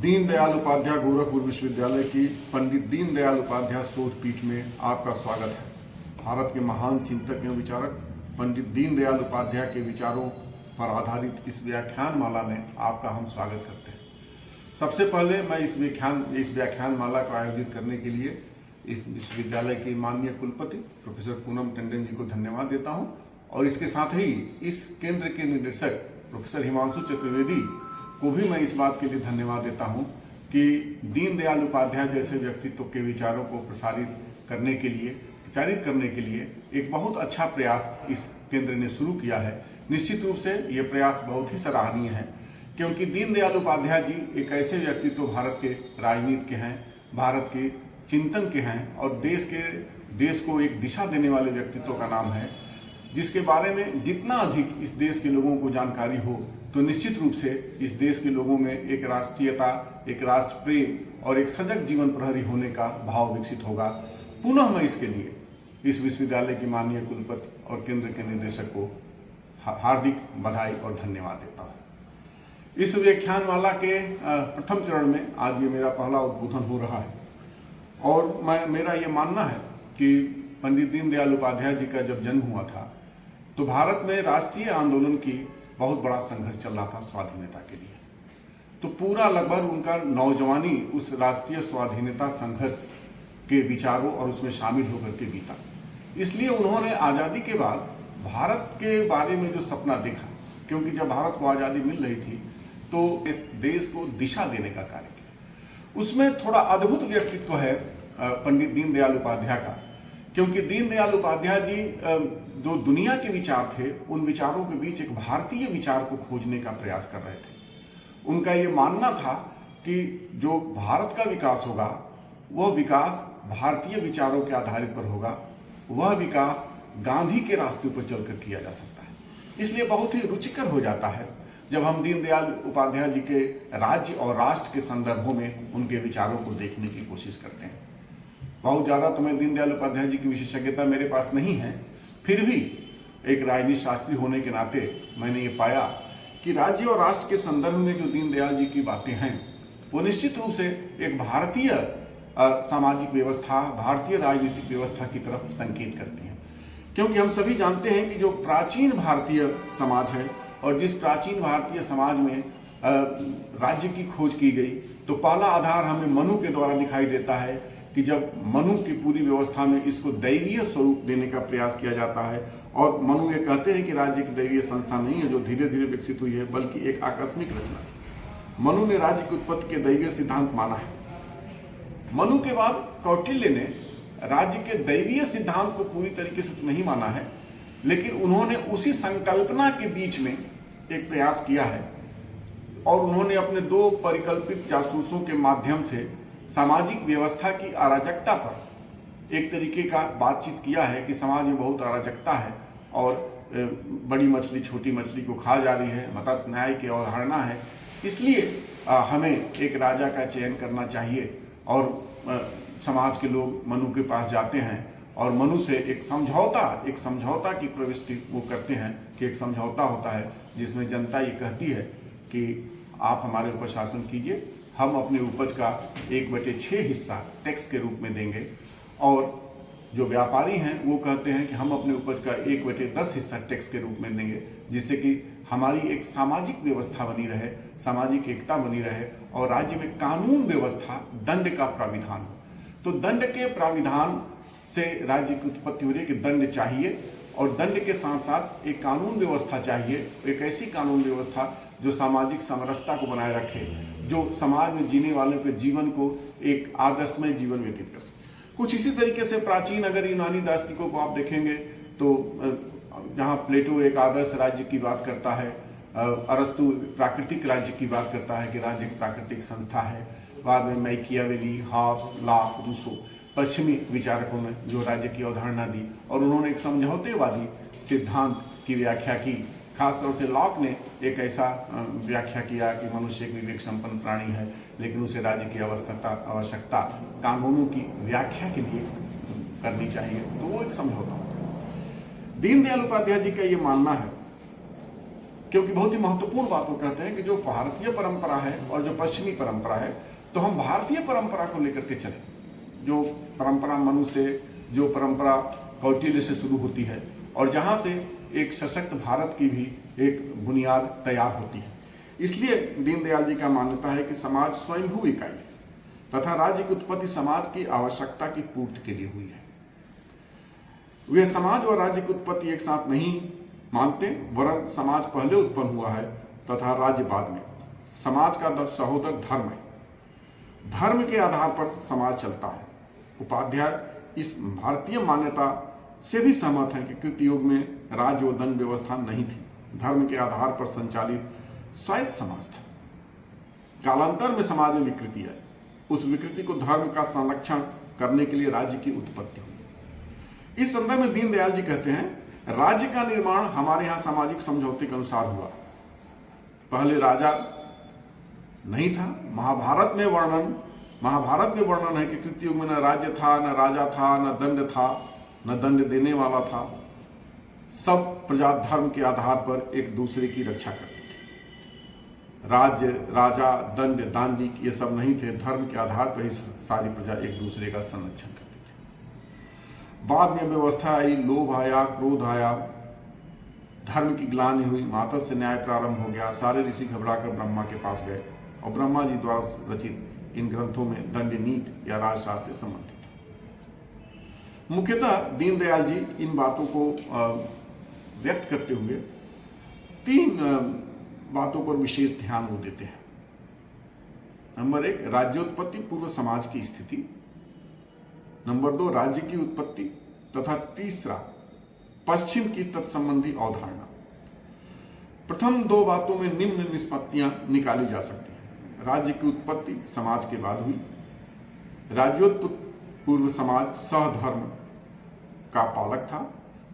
दीनदयाल उपाध्याय गोरखपुर विश्वविद्यालय की पंडित दीनदयाल उपाध्याय शोध पीठ में आपका स्वागत है। भारत के महान चिंतक एवं विचारक पंडित दीनदयाल उपाध्याय के विचारों पर आधारित इस व्याख्यान माला में आपका हम स्वागत करते हैं। सबसे पहले मैं इस व्याख्यान माला को आयोजित करने के लिए इस विश्वविद्यालय के माननीय कुलपति प्रोफेसर पूनम टंडन जी को धन्यवाद देता हूं और इसके साथ ही इस केंद्र के निदेशक प्रोफेसर हिमांशु चतुर्वेदी को भी मैं इस बात के लिए धन्यवाद देता हूं कि दीनदयाल उपाध्याय जैसे व्यक्तित्व के विचारों को प्रचारित करने के लिए एक बहुत अच्छा प्रयास इस केंद्र ने शुरू किया है। निश्चित रूप से ये प्रयास बहुत ही सराहनीय है, क्योंकि दीनदयाल उपाध्याय जी एक ऐसे व्यक्तित्व भारत के राजनीति के हैं, भारत के चिंतन के हैं और देश को एक दिशा देने वाले व्यक्तित्व का नाम है, जिसके बारे में जितना अधिक इस देश के लोगों को जानकारी हो तो निश्चित रूप से इस देश के लोगों में एक राष्ट्रीयता, एक राष्ट्र प्रेम और एक सजग जीवन प्रहरी होने का भाव विकसित होगा। पुनः मैं इसके लिए इस विश्वविद्यालय की माननीय कुलपति और केंद्र के निदेशक को हार्दिक बधाई और धन्यवाद देता हूँ। इस व्याख्यानमाला के प्रथम चरण में आज ये मेरा पहला उद्बोधन हो रहा है और मेरा ये मानना है कि पंडित दीनदयाल उपाध्याय जी का जब जन्म हुआ था तो भारत में राष्ट्रीय आंदोलन की बहुत बड़ा संघर्ष चल रहा था स्वाधीनता के लिए। तो पूरा लगभग उनका नौजवानी उस राष्ट्रीय स्वाधीनता संघर्ष के विचारों और उसमें शामिल होकर के बीता। इसलिए उन्होंने आज़ादी के बाद भारत के बारे में जो सपना देखा, क्योंकि जब भारत को आज़ादी मिल रही थी तो इस देश को दिशा देने का कार्य किया। उसमें थोड़ा अद्भुत व्यक्तित्व है पंडित दीनदयाल उपाध्याय का, क्योंकि दीनदयाल उपाध्याय जी जो दुनिया के विचार थे उन विचारों के बीच एक भारतीय विचार को खोजने का प्रयास कर रहे थे। उनका ये मानना था कि जो भारत का विकास होगा वह विकास भारतीय विचारों के आधारित पर होगा, वह विकास गांधी के रास्ते पर चलकर किया जा सकता है। इसलिए बहुत ही रुचिकर हो जाता है जब हम दीनदयाल उपाध्याय जी के राज्य और राष्ट्र के संदर्भों में उनके विचारों को देखने की कोशिश करते हैं। बहुत ज़्यादा तो मैं दीनदयाल उपाध्याय जी की विशेषज्ञता मेरे पास नहीं है, फिर भी एक राजनीति शास्त्री होने के नाते मैंने ये पाया कि राज्य और राष्ट्र के संदर्भ में जो दीनदयाल जी की बातें हैं वो निश्चित रूप से एक भारतीय सामाजिक व्यवस्था, भारतीय राजनीतिक व्यवस्था की तरफ संकेत करती हैं। क्योंकि हम सभी जानते हैं कि जो प्राचीन भारतीय समाज है और जिस प्राचीन भारतीय समाज में राज्य की खोज की गई तो पहला आधार हमें मनु के द्वारा दिखाई देता है कि जब मनु की पूरी व्यवस्था में इसको दैवीय स्वरूप देने का प्रयास किया जाता है। और मनु ये कहते हैं कि राज्य की दैवीय संस्था नहीं है जो धीरे धीरे विकसित हुई है, बल्कि एक आकस्मिक रचना थी। मनु ने राज्य की उत्पत्ति के दैवीय सिद्धांत माना है। मनु के बाद कौटिल्य ने राज्य के दैवीय सिद्धांत को पूरी तरीके से नहीं माना है, लेकिन उन्होंने उसी संकल्पना के बीच में एक प्रयास किया है और उन्होंने अपने दो परिकल्पित जासूसों के माध्यम से सामाजिक व्यवस्था की अराजकता पर एक तरीके का बातचीत किया है कि समाज में बहुत अराजकता है और बड़ी मछली छोटी मछली को खा जा रही है, मत्स्य न्याय की अवधारणा है, इसलिए हमें एक राजा का चयन करना चाहिए। और समाज के लोग मनु के पास जाते हैं और मनु से एक समझौता की प्रविष्टि वो करते हैं कि एक समझौता होता है जिसमें जनता ये कहती है कि आप हमारे ऊपर शासन कीजिए, हम अपने उपज का 1/6 हिस्सा टैक्स के रूप में देंगे, और जो व्यापारी हैं वो कहते हैं कि हम अपने उपज का 1/10 हिस्सा टैक्स के रूप में देंगे, जिससे कि हमारी एक सामाजिक व्यवस्था बनी रहे, सामाजिक एकता बनी रहे और राज्य में कानून व्यवस्था, दंड का प्राविधान हो। तो दंड के प्राविधान से राज्य की उत्पत्ति हो रही है कि दंड चाहिए और दंड के साथ साथ एक कानून व्यवस्था चाहिए, एक ऐसी कानून व्यवस्था जो सामाजिक समरसता को बनाए रखे, जो समाज में जीने वाले के जीवन को एक आदर्शमय जीवन व्यतीत कर सके। कुछ इसी तरीके से प्राचीन अगर यूनानी दार्शनिकों को आप देखेंगे तो जहाँ प्लेटो एक आदर्श राज्य की बात करता है, अरस्तु प्राकृतिक राज्य की बात करता है कि राज्य एक प्राकृतिक संस्था है, बाद में मैकियावेली, हॉब्स, लॉक, रूसो पश्चिमी विचारकों ने जो राज्य की अवधारणा दी और उन्होंने एक समझौतेवादी सिद्धांत की व्याख्या की। खासतौर से लॉक ने एक ऐसा व्याख्या किया कि मनुष्य एक विवेक संपन्न प्राणी है, लेकिन उसे राज्य की आवश्यकता कानूनों की व्याख्या के लिए करनी चाहिए, तो वो एक समझौता होता है। दीनदयाल उपाध्याय जी का ये मानना है क्योंकि बहुत ही महत्वपूर्ण बात वो कहते हैं कि जो भारतीय परंपरा है और जो पश्चिमी परंपरा है, तो हम भारतीय परंपरा को लेकर के चले। जो परंपरा मनु से, जो परंपरा कौटिल्य से शुरू होती है और जहां से एक सशक्त भारत की भी एक बुनियाद तैयार होती है। इसलिए दीनदयाल जी का मान्यता है कि समाज स्वयंभू इकाई है तथा राज्य की उत्पत्ति समाज की आवश्यकता की पूर्ति के लिए हुई है। वे समाज और राज्य की उत्पत्ति एक साथ नहीं मानते, वरन समाज पहले उत्पन्न हुआ है तथा राज्य बाद में। समाज का सहोदर धर्म है, धर्म के आधार पर समाज चलता है। उपाध्याय इस भारतीय मान्यता से भी सहमत हैं कि कृत युग में राज्य और दंड व्यवस्था नहीं थी, धर्म के आधार पर संचालित स्वायत्त समाज था। कालांतर में समाज में विकृति आई, उस विकृति को धर्म का संरक्षण करने के लिए राज्य की उत्पत्ति हुई। इस संदर्भ में दीनदयाल जी कहते हैं, राज्य का निर्माण हमारे यहाँ सामाजिक समझौते के अनुसार हुआ। पहले राजा नहीं था। महाभारत में वर्णन है कि कृत युग में न राज्य था, न राजा था, न दंड था, न दंड देने वाला था। सब प्रजा धर्म के आधार पर एक दूसरे की रक्षा करती थी। राज्य, राजा, दंड, दांडिक ये सब नहीं थे, धर्म के आधार पर ही सारी प्रजा एक दूसरे का संरक्षण करती थी। बाद में व्यवस्था आई, लोभ आया, क्रोध आया, धर्म की ग्लानि हुई, मातस से न्याय प्रारंभ हो गया। सारे ऋषि घबराकर ब्रह्मा के पास गए और ब्रह्मा जी द्वारा रचित इन ग्रंथों में दंड नीति या राजशास्त्र से संबंधित है। मुख्यतः दीनदयाल जी इन बातों को व्यक्त करते हुए 3 बातों पर विशेष ध्यान वो देते हैं। नंबर 1, राज्योत्पत्ति पूर्व समाज की स्थिति। नंबर 2, राज्य की उत्पत्ति तथा तीसरा, पश्चिम की तत्संबंधी अवधारणा। प्रथम 2 बातों में निम्न निष्पत्तियां निकाली जा सकती हैं। राज्य की उत्पत्ति समाज के बाद हुई। राज्योत्पत्ति पूर्व समाज सहधर्म का पालक था।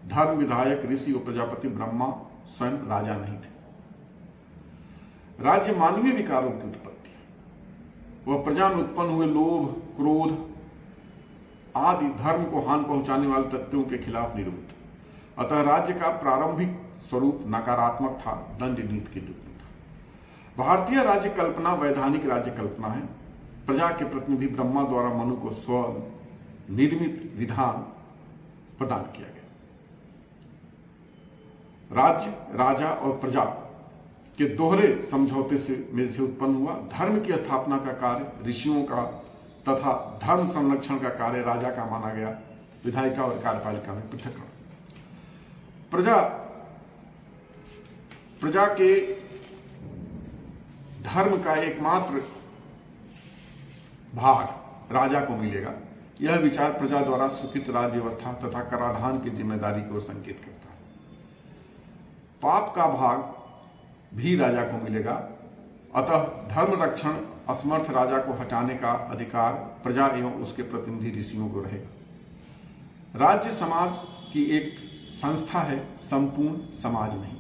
धर्म विधायक ऋषि और प्रजापति ब्रह्मा स्वयं राजा नहीं थे। राज्य मानवीय विकारों की उत्पत्ति है। वह प्रजा में उत्पन्न हुए लोभ, क्रोध आदि धर्म को हानि पहुंचाने वाले तत्वों के खिलाफ निरूपित। अतः राज्य का प्रारंभिक स्वरूप नकारात्मक था, दंड नीति के रूप में था। भारतीय राज्य कल्पना वैधानिक राज्य कल्पना है। प्रजा के प्रतिनिधि ब्रह्मा द्वारा मनु को स्व निर्मित विधान प्रदान किया गया। राज्य, राजा और प्रजा के दोहरे समझौते में से उत्पन्न हुआ। धर्म की स्थापना का कार्य ऋषियों का तथा धर्म संरक्षण का कार्य राजा का माना गया। विधायिका और कार्यपालिका में पृथक। प्रजा के धर्म का एकमात्र भाग राजा को मिलेगा। यह विचार प्रजा द्वारा स्वीकृत राज्य व्यवस्था तथा कराधान की जिम्मेदारी को संकेत करता है। पाप का भाग भी राजा को मिलेगा। अतः धर्म रक्षण असमर्थ राजा को हटाने का अधिकार प्रजा एवं उसके प्रतिनिधि ऋषियों को रहेगा। राज्य समाज की एक संस्था है, संपूर्ण समाज नहीं।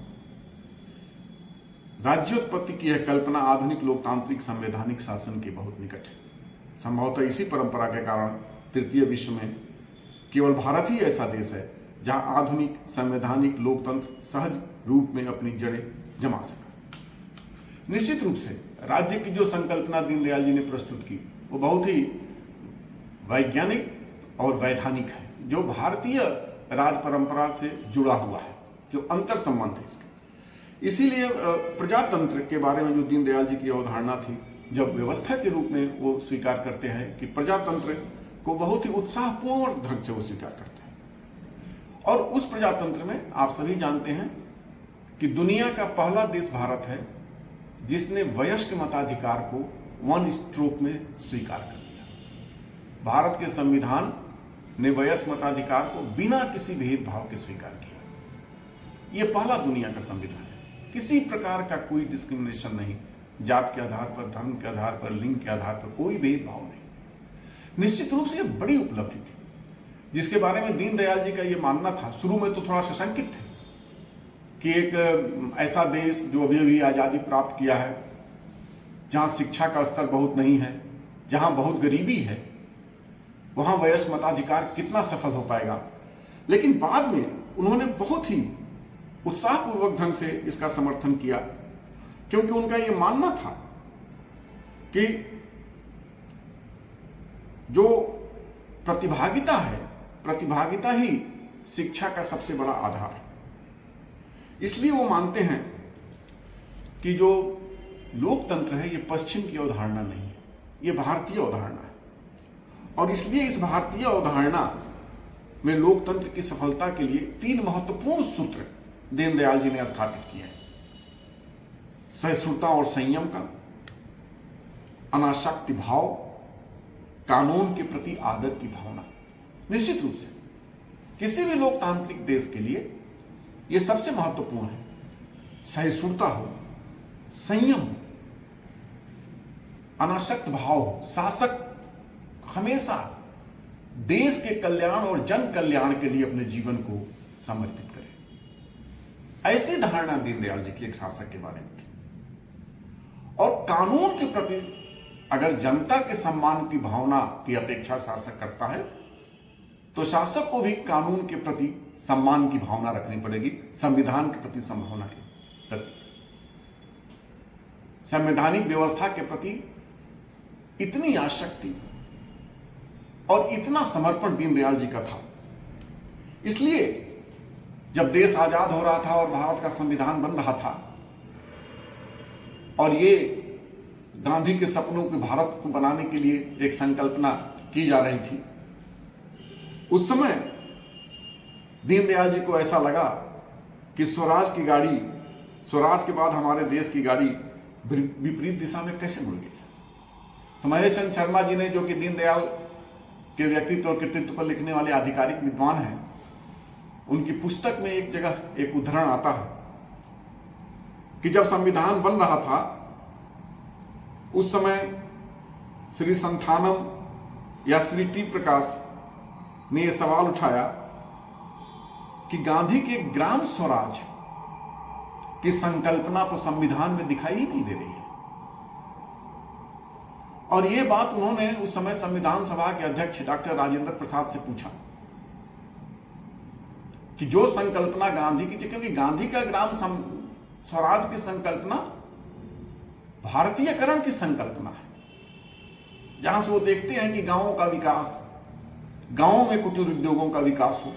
राज्योत्पत्ति की यह कल्पना आधुनिक लोकतांत्रिक संवैधानिक शासन के बहुत निकट है। संभवतः इसी परंपरा के कारण तृतीय विश्व में केवल भारत ही ऐसा देश है जहां आधुनिक संवैधानिक लोकतंत्र सहज रूप में अपनी जड़ें जमा सका। निश्चित रूप से राज्य की जो संकल्पना दीनदयाल जी ने प्रस्तुत की वो बहुत ही वैज्ञानिक और वैधानिक है, जो भारतीय राज परंपरा से जुड़ा हुआ है, जो अंतर संबंध है इसका। इसीलिए प्रजातंत्र के बारे में जो दीनदयाल जी की अवधारणा थी, जब व्यवस्था के रूप में वो स्वीकार करते हैं कि प्रजातंत्र को बहुत ही उत्साहपूर्ण ढंग से वो स्वीकार करते हैं। और उस प्रजातंत्र में आप सभी जानते हैं कि दुनिया का पहला देश भारत है जिसने वयस्क मताधिकार को 1 स्ट्रोक में स्वीकार कर लिया। भारत के संविधान ने वयस्क मताधिकार को बिना किसी भेदभाव के स्वीकार किया। यह पहला दुनिया का संविधान है। किसी प्रकार का कोई डिस्क्रिमिनेशन नहीं, जात के आधार पर, धर्म के आधार पर, लिंग के आधार पर कोई भेदभाव नहीं। निश्चित रूप से यह बड़ी उपलब्धि थी, जिसके बारे में दीनदयाल जी का यह मानना था। शुरू में तो थोड़ा सशंकित थे कि एक ऐसा देश जो अभी अभी आजादी प्राप्त किया है, जहां शिक्षा का स्तर बहुत नहीं है, जहां बहुत गरीबी है, वहां वयस्क मताधिकार कितना सफल हो पाएगा। लेकिन बाद में उन्होंने बहुत ही उत्साहपूर्वक ढंग से इसका समर्थन किया, क्योंकि उनका यह मानना था कि जो प्रतिभागिता है, प्रतिभागिता ही शिक्षा का सबसे बड़ा आधार है। इसलिए वो मानते हैं कि जो लोकतंत्र है ये पश्चिम की अवधारणा नहीं है, ये भारतीय अवधारणा है। और इसलिए इस भारतीय अवधारणा में लोकतंत्र की सफलता के लिए 3 महत्वपूर्ण सूत्र दीनदयाल जी ने स्थापित किए हैं: सहिष्णुता और संयम का, अनासक्ति भाव, कानून के प्रति आदर की भावना। निश्चित रूप से किसी भी लोकतांत्रिक देश के लिए यह सबसे महत्वपूर्ण है। सहिष्णुता हो, संयम हो, अनासक्त भाव हो, शासक हमेशा देश के कल्याण और जन कल्याण के लिए अपने जीवन को समर्पित करे। ऐसी धारणा दीनदयाल जी की एक शासक के बारे में थी। और कानून के प्रति अगर जनता के सम्मान की भावना की अपेक्षा शासक करता है, तो शासक को भी कानून के प्रति सम्मान की भावना रखनी पड़ेगी, संविधान के प्रति संभावना के प्रति, संवैधानिक व्यवस्था के प्रति इतनी आसक्ति और इतना समर्पण दीनदयाल जी का था। इसलिए जब देश आजाद हो रहा था और भारत का संविधान बन रहा था और ये गांधी के सपनों के भारत को बनाने के लिए एक संकल्पना की जा रही थी, उस समय दीनदयाल जी को ऐसा लगा कि स्वराज की गाड़ी, स्वराज के बाद हमारे देश की गाड़ी विपरीत दिशा में कैसे मुड़ गई। तो महेश चंद्र शर्मा जी ने, जो कि दीनदयाल के व्यक्तित्व और कृतित्व पर लिखने वाले आधिकारिक विद्वान हैं, उनकी पुस्तक में एक जगह एक उदाहरण आता है कि जब संविधान बन रहा था उस समय श्री संथानम या श्री टी प्रकाश ने यह सवाल उठाया कि गांधी के ग्राम स्वराज की संकल्पना तो संविधान में दिखाई ही नहीं दे रही है। और यह बात उन्होंने उस समय संविधान सभा के अध्यक्ष डॉक्टर राजेंद्र प्रसाद से पूछा कि जो संकल्पना गांधी की थी, क्योंकि गांधी का ग्राम स्वराज की संकल्पना भारतीयकरण की संकल्पना है, जहां से वो देखते हैं कि गांवों का विकास, गांवों में कुटीर उद्योगों का विकास हो।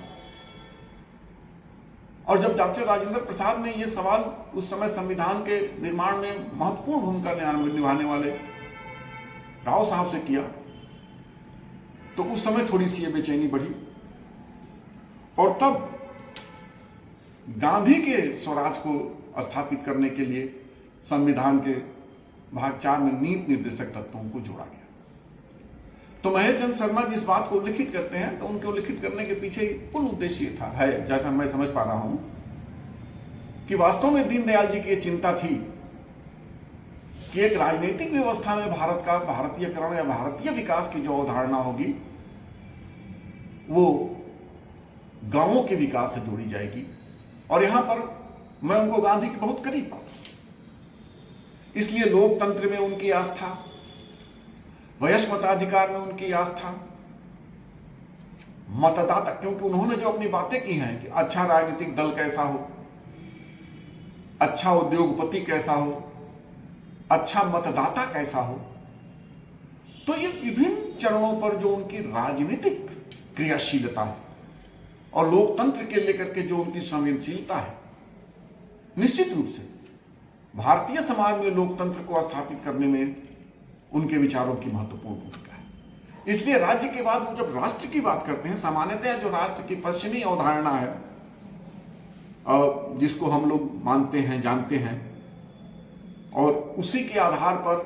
और जब डॉक्टर राजेंद्र प्रसाद ने यह सवाल उस समय संविधान के निर्माण में महत्वपूर्ण भूमिका निभाने वाले राव साहब से किया, तो उस समय थोड़ी सी ये बेचैनी बढ़ी। और तब गांधी के स्वराज को स्थापित करने के लिए संविधान के भाग 4 में नीति निर्देशक तत्वों को जोड़ा गया। तो महेश चंद्र शर्मा जी इस बात को उल्लिखित करते हैं, तो उनको उल्लिखित करने के पीछे कुल उद्देश्य ये था, है जैसा मैं समझ पा रहा हूं, कि वास्तव में दीनदयाल जी की चिंता थी कि एक राजनीतिक व्यवस्था में भारत का भारतीयकरण या भारतीय विकास की जो अवधारणा होगी वो गांवों के विकास से जोड़ी जाएगी। और यहां पर मैं उनको गांधी के बहुत करीब पाता, इसलिए लोकतंत्र में उनकी आस्था, वयस्क मताधिकार में उनकी आस्था, मतदाता, क्योंकि उन्होंने जो अपनी बातें की हैं कि अच्छा राजनीतिक दल कैसा हो, अच्छा उद्योगपति कैसा हो, अच्छा मतदाता कैसा हो, तो ये विभिन्न चरणों पर जो उनकी राजनीतिक क्रियाशीलता है और लोकतंत्र के लेकर के जो उनकी संवेदनशीलता है, निश्चित रूप से भारतीय समाज में लोकतंत्र को स्थापित करने में उनके विचारों की महत्वपूर्ण भूमिका है। इसलिए राज्य के बाद वो जब राष्ट्र की बात करते हैं, सामान्यतः जो राष्ट्र की पश्चिमी अवधारणा है जिसको हम लोग मानते हैं, जानते हैं, और उसी के आधार पर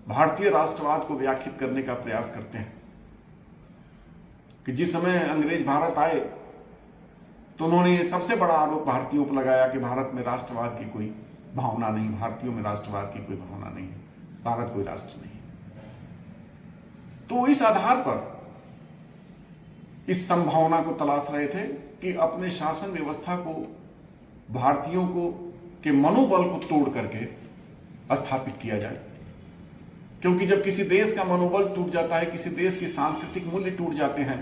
भारतीय राष्ट्रवाद को व्याख्यात करने का प्रयास करते हैं कि जिस समय अंग्रेज भारत आए तो उन्होंने सबसे बड़ा आरोप भारतीयों पर लगाया कि भारत में राष्ट्रवाद की कोई भावना नहीं, भारतीयों में राष्ट्रवाद की कोई भावना नहीं है, भारत कोई राष्ट्र नहीं। तो इस आधार पर इस संभावना को तलाश रहे थे कि अपने शासन व्यवस्था को भारतीयों को के मनोबल को तोड़ करके स्थापित किया जाए, क्योंकि जब किसी देश का मनोबल टूट जाता है, किसी देश के सांस्कृतिक मूल्य टूट जाते हैं,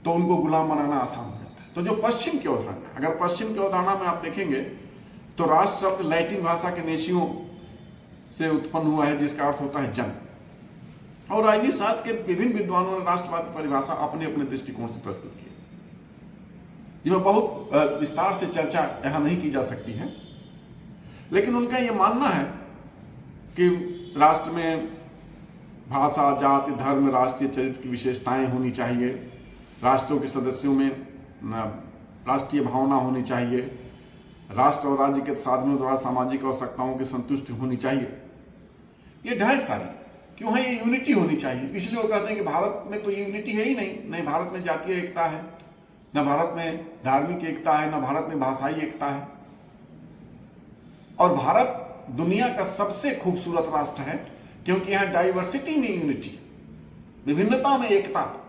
तो उनको गुलाम बनाना आसान हो जाता है। तो जो पश्चिम की अवधारणा, अगर पश्चिम की अवधारणा में आप देखेंगे तो राष्ट्र शब्द लैटिन भाषा के नेशियों से उत्पन्न हुआ है, जिसका अर्थ होता है जन। और राजनीति शास्त्र के विभिन्न विद्वानों ने राष्ट्रवाद की परिभाषा अपने अपने दृष्टिकोण से प्रस्तुत की, जिसमें बहुत विस्तार से चर्चा यहां नहीं की जा सकती है, लेकिन उनका यह मानना है कि राष्ट्र में भाषा, जाति, धर्म, राष्ट्रीय चरित्र की विशेषताएं होनी चाहिए, राष्ट्रों के सदस्यों में राष्ट्रीय भावना होनी चाहिए, राष्ट्र और राज्य के साधनों द्वारा सामाजिक आवश्यकताओं की संतुष्टि होनी चाहिए। ये ढेर सारी क्यों है, ये यूनिटी होनी चाहिए। इसलिए वो कहते हैं कि भारत में तो यूनिटी है ही नहीं भारत में जातीय एकता है, न भारत में धार्मिक एकता है, न भारत में भाषाई एकता है। और भारत दुनिया का सबसे खूबसूरत राष्ट्र है क्योंकि यहाँ डाइवर्सिटी में यूनिटी, विभिन्नता में एकता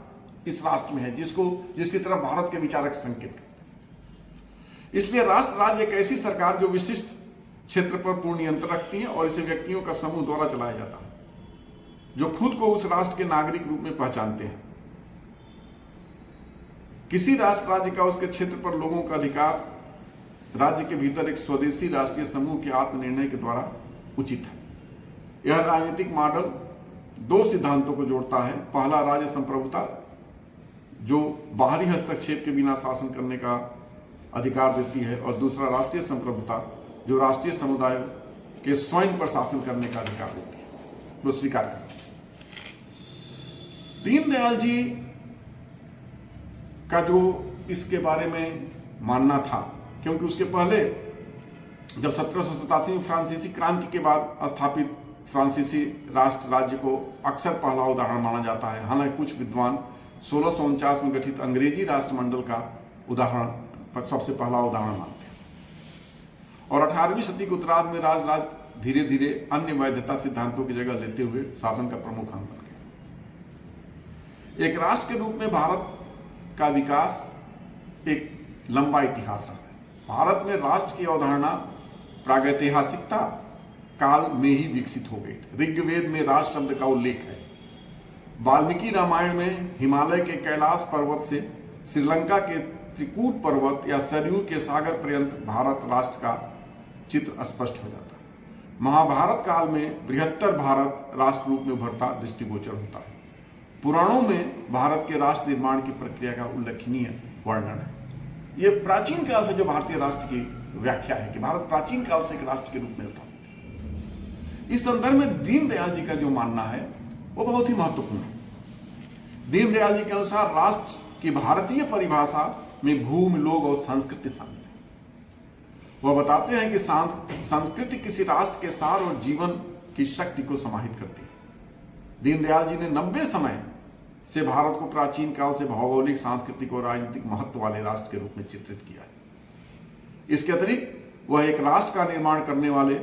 इस राष्ट्र में है, जिसकी तरफ भारत के विचारक संकेत करते हैं। इसलिए राष्ट्र राज्य एक ऐसी सरकार जो विशिष्ट क्षेत्र पर पूर्ण नियंत्रण रखती है और इसे व्यक्तियों का समूह द्वारा चलाया जाता है, जो खुद को उस राष्ट्र के नागरिक रूप में पहचानते हैं। किसी राष्ट्र राज्य का उसके क्षेत्र पर लोगों का अधिकार राज्य के भीतर एक स्वदेशी राष्ट्रीय समूह के आत्मनिर्णय के द्वारा उचित है। यह राजनीतिक मॉडल दो सिद्धांतों को जोड़ता है। पहला, राज्य संप्रभुता, जो बाहरी हस्तक्षेप के बिना शासन करने का अधिकार देती है, और दूसरा, राष्ट्रीय संप्रभुता, जो राष्ट्रीय समुदाय के स्वयं पर शासन करने का अधिकार देती है, वो स्वीकार करती है। दीनदयाल जी का जो इसके बारे में मानना था, क्योंकि उसके पहले जब 1787 में फ्रांसीसी क्रांति के बाद स्थापित फ्रांसीसी राष्ट्र राज्य को अक्सर पहला उदाहरण माना जाता है। हालांकि कुछ विद्वान 1649 में गठित अंग्रेजी राष्ट्रमंडल का उदाहरण सबसे पहला उदाहरण मानते हैं। और 18वीं सदी के उत्तरार्ध में राज धीरे धीरे अन्य वैधता सिद्धांतों की जगह लेते हुए शासन का प्रमुख अंग बन गया। एक राष्ट्र के रूप में भारत का विकास एक लंबा इतिहास रहा है। भारत में राष्ट्र की अवधारणा प्रागैतिहासिकता काल में ही विकसित हो गई थी। ऋग्वेद में राष्ट्र शब्द का उल्लेख है। वाल्मीकि रामायण में हिमालय के कैलाश पर्वत से श्रीलंका के त्रिकूट पर्वत या सरयू के सागर पर्यंत भारत राष्ट्र का चित्र स्पष्ट हो जाता है। महाभारत काल में बृहत्तर भारत राष्ट्र रूप में उभरता दृष्टिगोचर होता है। पुराणों में भारत के राष्ट्र निर्माण की प्रक्रिया का उल्लेखनीय वर्णन है। यह प्राचीन काल से जो भारतीय राष्ट्र की व्याख्या है कि भारत प्राचीन काल से एक राष्ट्र के रूप में स्थापित है। इस संदर्भ में दीनदयाल जी का जो मानना है वो बहुत ही महत्वपूर्ण है। दीनदयाल जी के अनुसार राष्ट्र की भारतीय परिभाषा में भूमि, लोग और संस्कृति शामिल है। वह बताते हैं कि संस्कृति किसी राष्ट्र के सार और जीवन की शक्ति को समाहित करती है। दीनदयाल जी ने 90 समय से भारत को प्राचीन काल से भौगोलिक, सांस्कृतिक और राजनीतिक महत्व वाले राष्ट्र के रूप में चित्रित किया है। इसके अतिरिक्त वह एक राष्ट्र का निर्माण करने वाले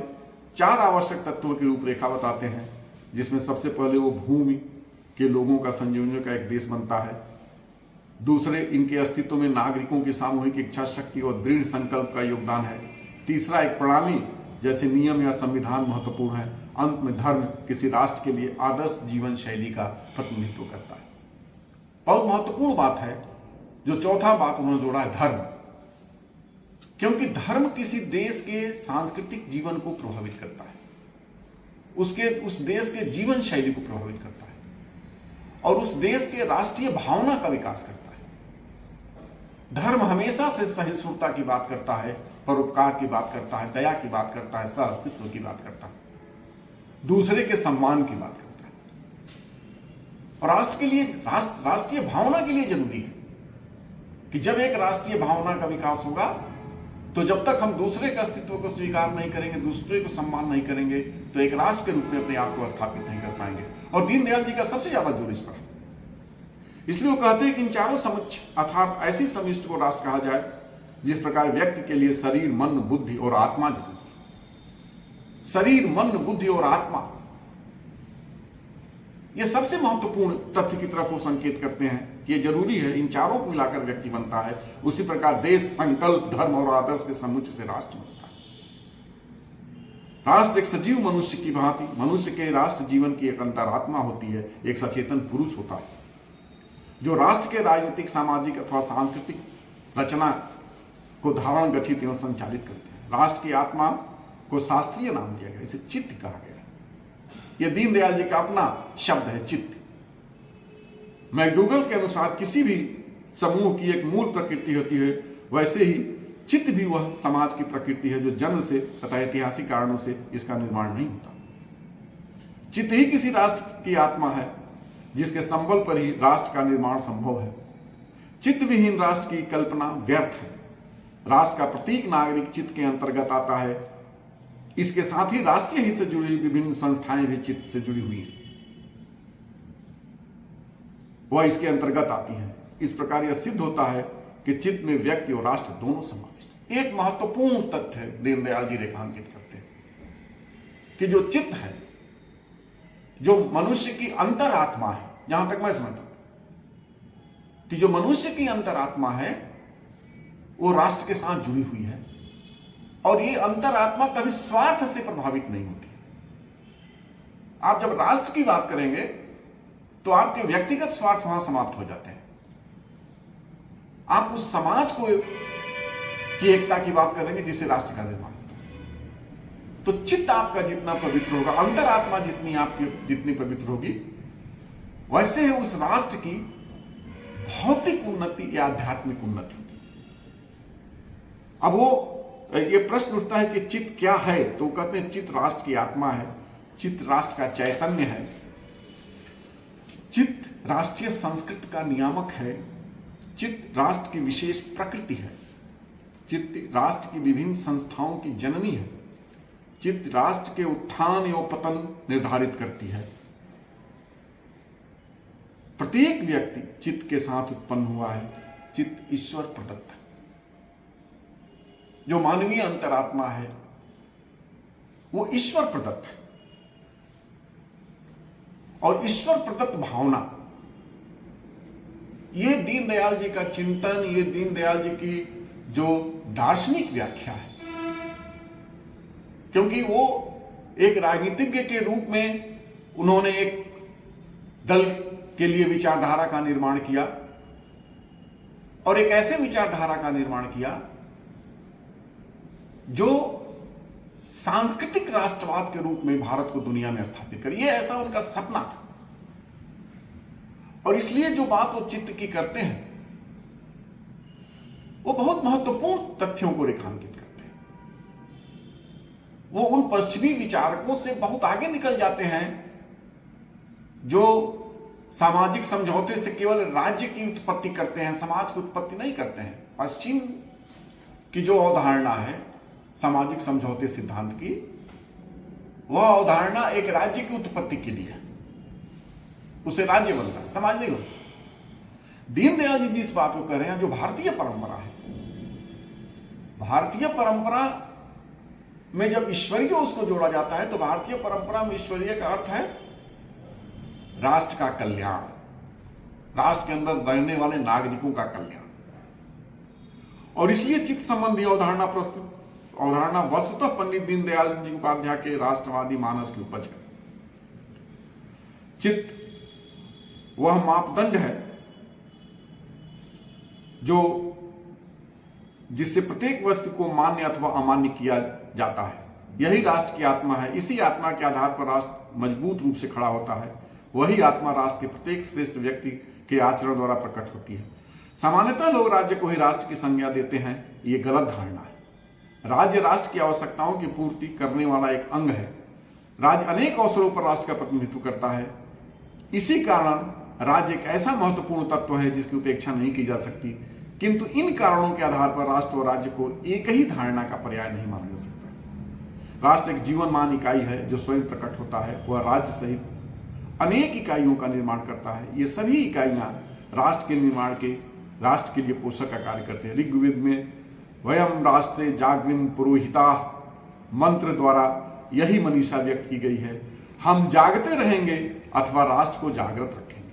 4 आवश्यक तत्वों की रूपरेखा बताते हैं, जिसमें सबसे पहले वो भूमि के लोगों का संयोजन का एक देश बनता है। दूसरे, इनके अस्तित्व में नागरिकों की सामूहिक इच्छा शक्ति और दृढ़ संकल्प का योगदान है। तीसरा, एक प्रणाली जैसे नियम या संविधान महत्वपूर्ण है। अंत में धर्म किसी राष्ट्र के लिए आदर्श जीवन शैली का प्रतिनिधित्व करता है। बहुत महत्वपूर्ण बात है जो चौथा बात उन्होंने जोड़ा है, धर्म। क्योंकि धर्म किसी देश के सांस्कृतिक जीवन को प्रभावित करता है, उस देश के जीवन शैली को प्रभावित करता है और उस देश के राष्ट्रीय भावना का विकास करता है। धर्म हमेशा से सहिष्णुता की बात करता है, परोपकार की बात करता है, दया की बात करता है, सह अस्तित्व की बात करता है, दूसरे के सम्मान की बात करता है। और राष्ट्र के लिए, राष्ट्रीय भावना के लिए जरूरी है कि जब एक राष्ट्रीय भावना का विकास होगा तो जब तक हम दूसरे के अस्तित्व को स्वीकार नहीं करेंगे, दूसरे को सम्मान नहीं करेंगे, तो एक राष्ट्र के रूप में अपने आप को स्थापित नहीं कर पाएंगे। और दीनदयाल जी का सबसे ज्यादा जोर इस पर है। इसलिए वो कहते हैं कि इन चारों समुच्चय अर्थात ऐसी समिष्टि को राष्ट्र कहा जाए जिस प्रकार व्यक्ति के लिए शरीर, मन, बुद्धि और आत्मा जरूरी है। शरीर, मन, बुद्धि और आत्मा, ये सबसे महत्वपूर्ण तथ्य की तरफ वो संकेत करते हैं कि ये जरूरी है। इन चारों को मिलाकर व्यक्ति बनता है। उसी प्रकार देश, संकल्प, धर्म और आदर्श के समुच्चय से राष्ट्र बनता है। राष्ट्र एक सजीव मनुष्य की भांति, मनुष्य के राष्ट्र जीवन की एक अंतरात्मा होती है, एक सचेतन पुरुष होता है जो राष्ट्र के राजनीतिक, सामाजिक अथवा सांस्कृतिक रचना को धारण, गठित एवं संचालित करते हैं। राष्ट्र की आत्मा को शास्त्रीय नाम दिया गया, इसे चित्त कहा गया। यह दीनदयाल जी का अपना शब्द है, चित्त। मैकडूगल के अनुसार किसी भी समूह की एक मूल प्रकृति होती है, वैसे ही चित्त भी वह समाज की प्रकृति है जो जन्म से तथा ऐतिहासिक कारणों से इसका निर्माण नहीं होता। चित्त ही किसी राष्ट्र की आत्मा है जिसके संबल पर ही राष्ट्र का निर्माण संभव है। चित्त विहीन राष्ट्र की कल्पना व्यर्थ है। राष्ट्र का प्रत्येक नागरिक चित्त के अंतर्गत आता है। इसके साथ ही राष्ट्रीय हित से जुड़ी विभिन्न संस्थाएं भी चित्त से जुड़ी हुई हैं, वह इसके अंतर्गत आती हैं। इस प्रकार यह सिद्ध होता है कि चित्त में व्यक्ति और राष्ट्र दोनों समाविष्ट। एक महत्वपूर्ण तथ्य दीनदयाल जी रेखांकित करते हैं कि जो चित्त है, जो मनुष्य की अंतरात्मा है, जहां तक मैं समझता हूं कि जो मनुष्य की अंतरात्मा है वो राष्ट्र के साथ जुड़ी हुई है, और ये अंतरात्मा कभी स्वार्थ से प्रभावित नहीं होती। आप जब राष्ट्र की बात करेंगे तो आपके व्यक्तिगत स्वार्थ वहां समाप्त हो जाते हैं। आप उस समाज को की एकता की बात करेंगे जिससे राष्ट्र का निर्माण होता है। तो चित्त आपका जितना पवित्र होगा, अंतरात्मा जितनी आपकी जितनी पवित्र होगी, वैसे ही उस राष्ट्र की भौतिक उन्नति या आध्यात्मिक उन्नति होगी। अब वो ये प्रश्न उठता है कि चित्त क्या है, तो कहते हैं चित्त राष्ट्र की आत्मा है, चित्त राष्ट्र का चैतन्य है, चित्त राष्ट्रीय संस्कृति का नियामक है, चित्त राष्ट्र की विशेष प्रकृति है, चित्त राष्ट्र की विभिन्न संस्थाओं की जननी है, चित्त राष्ट्र के उत्थान एवं पतन निर्धारित करती है। प्रत्येक व्यक्ति चित्त के साथ उत्पन्न हुआ है। चित्त ईश्वर प्रदत्त है। जो मानवीय अंतरात्मा है वो ईश्वर प्रदत्त है, और ईश्वर प्रदत्त भावना, ये दीनदयाल जी का चिंतन, ये दीनदयाल जी की जो दार्शनिक व्याख्या है। क्योंकि वो एक राजनीतिज्ञ के रूप में उन्होंने एक दल के लिए विचारधारा का निर्माण किया, और एक ऐसे विचारधारा का निर्माण किया जो सांस्कृतिक राष्ट्रवाद के रूप में भारत को दुनिया में स्थापित करे। ये ऐसा उनका सपना था, और इसलिए जो बात वो चित्त की करते हैं वो बहुत महत्वपूर्ण तथ्यों को रेखांकित करते हैं। वो उन पश्चिमी विचारकों से बहुत आगे निकल जाते हैं जो सामाजिक समझौते से केवल राज्य की उत्पत्ति करते हैं, समाज की उत्पत्ति नहीं करते हैं। पश्चिम की जो अवधारणा है सामाजिक समझौते सिद्धांत की, वह अवधारणा एक राज्य की उत्पत्ति के लिए, उसे राज्य बनता है, समाज नहीं बनता। दीनदयाल जी जिस बात को कह रहे हैं, जो भारतीय परंपरा है, भारतीय परंपरा में जब ईश्वरीय उसको जोड़ा जाता है तो भारतीय परंपरा में ईश्वरीय का अर्थ है राष्ट्र का कल्याण, राष्ट्र के अंदर रहने वाले नागरिकों का कल्याण। और इसलिए चित्त संबंधी अवधारणा वस्तुतः पंडित दीनदयाल जी उपाध्याय के राष्ट्रवादी मानस की उपज है। चित्त वह मापदंड है जिससे प्रत्येक वस्तु को मान्य अथवा अमान्य किया जाता है। यही राष्ट्र की आत्मा है। इसी आत्मा के आधार पर राष्ट्र मजबूत रूप से खड़ा होता है। वही आत्मा राष्ट्र के प्रत्येक श्रेष्ठ व्यक्ति के आचरण द्वारा प्रकट होती है। सामान्यतः लोग राज्य को ही राष्ट्र की संज्ञा देते हैं, ये गलत धारणा है। राज्य राष्ट्र की आवश्यकताओं की पूर्ति करने वाला एक अंग है। राज्य अनेक अवसरों पर राष्ट्र का प्रतिनिधित्व करता है। इसी कारण राज्य एक ऐसा महत्वपूर्ण तत्व है जिसकी उपेक्षा नहीं की जा सकती, किंतु इन कारणों के आधार पर राष्ट्र और राज्य को एक ही धारणा का पर्याय नहीं माना जा सकता। राष्ट्र एक जीवनमान इकाई है जो स्वयं प्रकट होता है। वह राज्य सहित अनेक इकाइयों का निर्माण करता है। ये सभी इकाइयां राष्ट्र के निर्माण के, राष्ट्र के लिए पोषक का कार्य करते हैं। ऋग्वेद में वयम राष्ट्रे जागृन पुरोहिता मंत्र द्वारा यही मनीषा व्यक्त की गई है। हम जागते रहेंगे अथवा राष्ट्र को जागृत रखेंगे।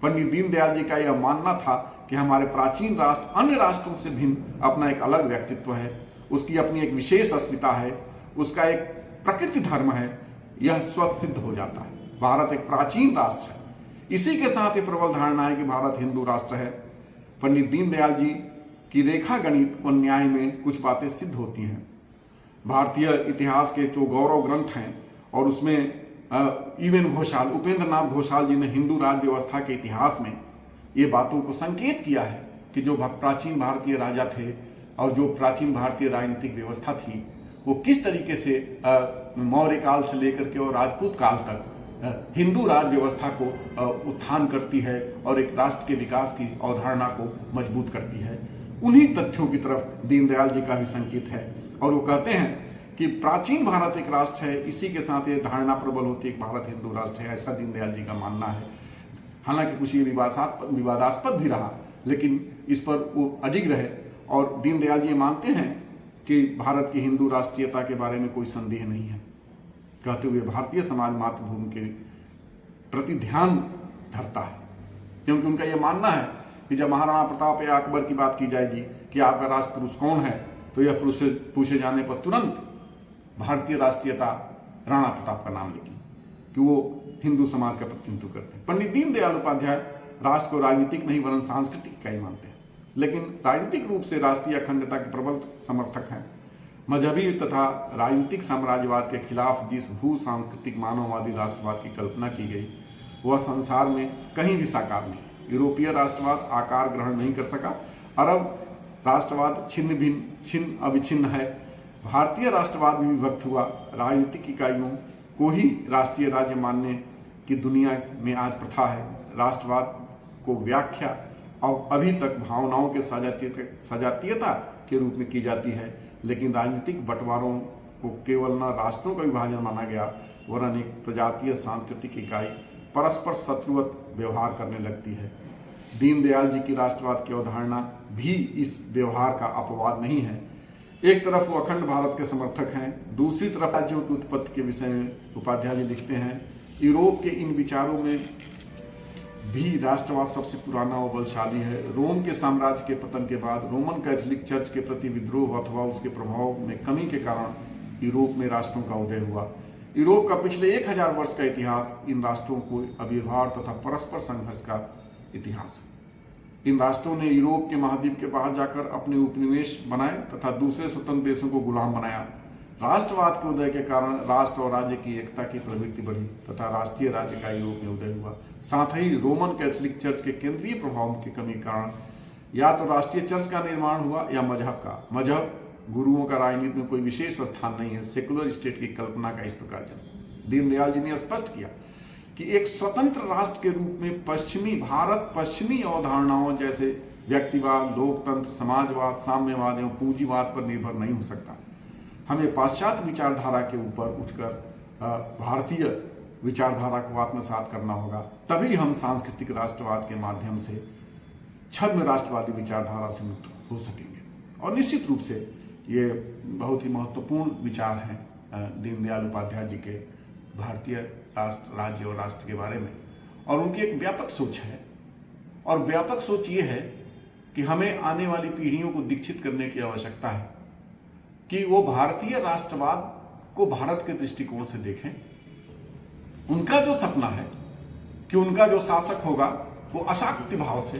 पंडित दीनदयाल जी का यह मानना था कि हमारे प्राचीन राष्ट्र अन्य राष्ट्रों से भिन्न अपना एक अलग व्यक्तित्व है, उसकी अपनी एक विशेष अस्मिता है, उसका एक प्रकृति धर्म है। यह स्वसिद्ध हो जाता है। भारत एक प्राचीन राष्ट्र है। इसी के साथ ही प्रबल धारणा है कि भारत हिंदू राष्ट्र है। पंडित दीनदयाल जी कि रेखा गणित और न्याय में कुछ बातें सिद्ध होती हैं। भारतीय इतिहास के जो गौरव ग्रंथ हैं और उसमें ईवेन घोषाल, उपेंद्र नाथ घोषाल जी ने हिंदू राज व्यवस्था के इतिहास में ये बातों को संकेत किया है कि जो प्राचीन भारतीय राजा थे और जो प्राचीन भारतीय राजनीतिक व्यवस्था थी वो किस तरीके से मौर्य काल से लेकर के और राजपूत काल तक हिंदू राज व्यवस्था को उत्थान करती है और एक राष्ट्र के विकास की अवधारणा को मजबूत करती है। उन्हीं तथ्यों की तरफ दीनदयाल जी का भी संकेत है और वो कहते हैं कि प्राचीन भारत एक राष्ट्र है, इसी के साथ ये धारणा प्रबल होती है कि भारत हिंदू राष्ट्र है, ऐसा दीनदयाल जी का मानना है। हालांकि कुछ ये विवादास्पद भी रहा, लेकिन इस पर वो अडिग रहे और दीनदयाल जी मानते हैं कि भारत की हिंदू राष्ट्रीयता के बारे में कोई संदेह नहीं है, कहते हुए भारतीय समाज मातृभूमि के प्रति ध्यान धरता है। क्योंकि उनका यह मानना है कि जब महाराणा प्रताप या अकबर की बात की जाएगी कि आपका राष्ट्र पुरुष कौन है, तो यह पूछे जाने पर तुरंत भारतीय राष्ट्रीयता राणा प्रताप का नाम लेगी कि वो हिंदू समाज का प्रतिनिधित्व करते हैं। पंडित दीनदयाल उपाध्याय राष्ट्र को राजनीतिक नहीं वरन सांस्कृतिक इकाई मानते हैं, लेकिन राजनीतिक रूप से राष्ट्रीय अखंडता के प्रबल समर्थक हैं। मजहबी तथा राजनीतिक साम्राज्यवाद के खिलाफ जिस भू सांस्कृतिक मानववादी राष्ट्रवाद की कल्पना की गई वह संसार में कहीं भी साकार नहीं। यूरोपीय राष्ट्रवाद आकार ग्रहण नहीं कर सका, अरब राष्ट्रवाद छिन्न अविच्छिन्न है, भारतीय राष्ट्रवाद भी विभक्त हुआ। राजनीतिक इकाइयों को ही राष्ट्रीय राज्य मानने की दुनिया में आज प्रथा है। राष्ट्रवाद को व्याख्या और अभी तक भावनाओं के सजातीयता के रूप में की जाती है, लेकिन राजनीतिक बंटवारों को केवल न राष्ट्रों का विभाजन माना गया वरन एक प्रजातीय सांस्कृतिक इकाई परस्पर शत्रुवत व्यवहार करने लगती है। दीनदयाल जी की राष्ट्रवाद की अवधारणा भी इस व्यवहार का अपवाद नहीं है। एक तरफ वो अखंड भारत के समर्थक हैं, दूसरी तरफ राज्यों की उत्पत्ति के विषय में उपाध्याय जी लिखते हैं, यूरोप के इन विचारों में भी राष्ट्रवाद सबसे पुराना और बलशाली है। रोम के साम्राज्य के पतन के बाद रोमन कैथोलिक चर्च के प्रति विद्रोह अथवा उसके प्रभाव में कमी के कारण यूरोप में राष्ट्रों का उदय हुआ। यूरोप का पिछले 1000 वर्ष का इतिहास इन राष्ट्रों को आविर्भाव तथा परस्पर संघर्ष का इतिहास है। इन राष्ट्रों ने यूरोप के महाद्वीप के बाहर जाकर अपने उपनिवेश बनाए तथा दूसरे स्वतंत्र देशों को गुलाम बनाया। राष्ट्रवाद के उदय के कारण राष्ट्र और राज्य की एकता की प्रवृत्ति बढ़ी तथा राष्ट्रीय राज्य का यूरोप में उदय हुआ। साथ ही रोमन कैथोलिक चर्च के केंद्रीय प्रभाव की कमी के कारण या तो राष्ट्रीय चर्च का निर्माण हुआ या मजहब का। मजहब गुरुओं का राजनीति में कोई विशेष स्थान नहीं है। सेकुलर स्टेट की कल्पना का इस प्रकार जन्म दीनदयाल जी ने स्पष्ट किया कि एक स्वतंत्र राष्ट्र के रूप में पश्चिमी भारत पश्चिमी अवधारणाओं जैसे व्यक्तिवाद, लोकतंत्र, समाजवाद, साम्यवाद एवं पूंजीवाद पर निर्भर नहीं हो सकता। हमें पाश्चात्य विचारधारा के ऊपर उठकर भारतीय विचारधारा को आत्मसात करना होगा, तभी हम सांस्कृतिक राष्ट्रवाद के माध्यम से छद्म राष्ट्रवादी विचारधारा से मुक्त हो सकेंगे। और निश्चित रूप से ये बहुत ही महत्वपूर्ण विचार हैं दीनदयाल उपाध्याय जी के भारतीय राष्ट्र, राज्य और राष्ट्र के बारे में। और उनकी एक व्यापक सोच है और व्यापक सोच ये है कि हमें आने वाली पीढ़ियों को दीक्षित करने की आवश्यकता है कि वो भारतीय राष्ट्रवाद को भारत के दृष्टिकोण से देखें। उनका जो सपना है कि उनका जो शासक होगा वो अशाक्ति भाव से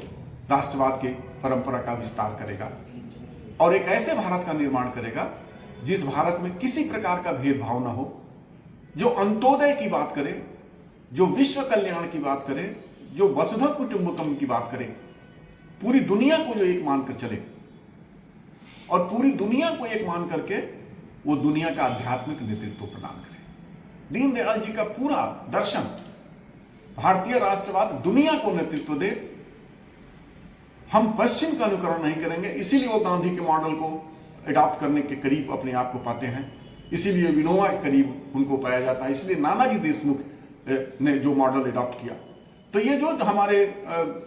राष्ट्रवाद के परंपरा का विस्तार करेगा और एक ऐसे भारत का निर्माण करेगा जिस भारत में किसी प्रकार का भेदभाव न हो, जो अंत्योदय की बात करे, जो विश्व कल्याण की बात करे, जो वसुधैव कुटुंबकम की बात करे, पूरी दुनिया को जो एक मानकर चले और पूरी दुनिया को एक मान करके वो दुनिया का आध्यात्मिक नेतृत्व प्रदान करे। दीनदयाल जी का पूरा दर्शन भारतीय राष्ट्रवाद दुनिया को नेतृत्व दे। हम पश्चिम का अनुकरण नहीं करेंगे, इसीलिए वो गांधी के मॉडल को अडॉप्ट करने के करीब अपने आप को पाते हैं, इसीलिए विनोबा के करीब उनको पाया जाता है, इसलिए नानाजी देशमुख ने जो मॉडल अडॉप्ट किया। तो ये जो हमारे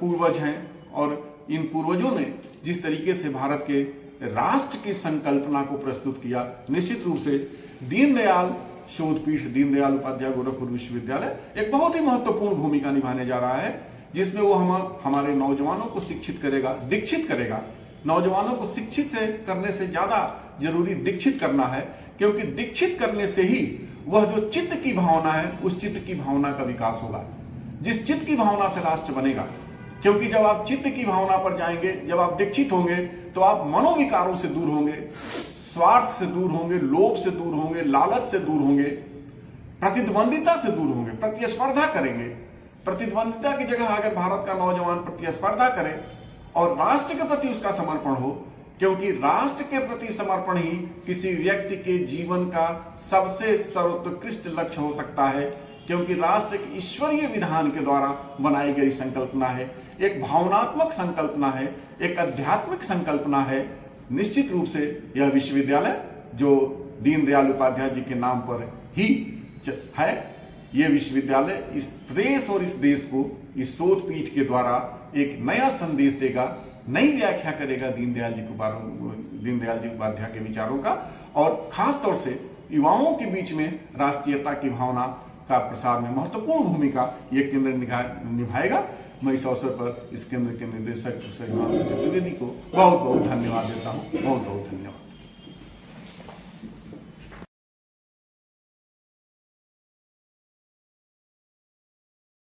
पूर्वज हैं और इन पूर्वजों ने जिस तरीके से भारत के राष्ट्र की संकल्पना को प्रस्तुत किया, निश्चित रूप से दीनदयाल शोधपीठ, दीनदयाल उपाध्याय गोरखपुर विश्वविद्यालय एक बहुत ही महत्वपूर्ण भूमिका निभाने जा रहा है, जिसमें वो हमारे नौजवानों को शिक्षित करेगा, दीक्षित करेगा। नौजवानों को शिक्षित करने से ज्यादा जरूरी दीक्षित करना है, क्योंकि दीक्षित करने से ही वह जो चित्त की भावना है उस चित्त की भावना का विकास होगा, जिस चित्त की भावना से राष्ट्र बनेगा। क्योंकि जब आप चित्त की भावना पर जाएंगे, जब आप दीक्षित होंगे, तो आप मनोविकारों से दूर होंगे, स्वार्थ से दूर होंगे, लोभ से दूर होंगे, लालच से दूर होंगे, प्रतिद्वंदिता से दूर होंगे, प्रतिस्पर्धा करेंगे। प्रतिद्वंदिता की जगह अगर भारत का नौजवान प्रतिस्पर्धा करे और राष्ट्र के प्रति उसका समर्पण हो, क्योंकि राष्ट्र के प्रति समर्पण ही किसी व्यक्ति के जीवन का सबसे सर्वोत्कृष्ट लक्ष्य हो सकता है, क्योंकि राष्ट्र एक ईश्वरीय विधान के द्वारा बनाई गई संकल्पना है, एक भावनात्मक संकल्पना है, एक आध्यात्मिक संकल्पना है। निश्चित रूप से यह विश्वविद्यालय जो दीनदयाल उपाध्याय जी के नाम पर ही है, यह विश्वविद्यालय इस प्रदेश और इस देश को इस शोध पीठ के द्वारा एक नया संदेश देगा, नई व्याख्या करेगा दीनदयाल जी उपाध्याय के विचारों का, और खास तौर से युवाओं के बीच में राष्ट्रीयता की भावना का प्रसार में महत्वपूर्ण भूमिका यह केंद्र निभाएगा। मैं इस अवसर पर इस केंद्र के निदेशक चतुर्वेदी को बहुत बहुत धन्यवाद देता हूँ। बहुत बहुत धन्यवाद।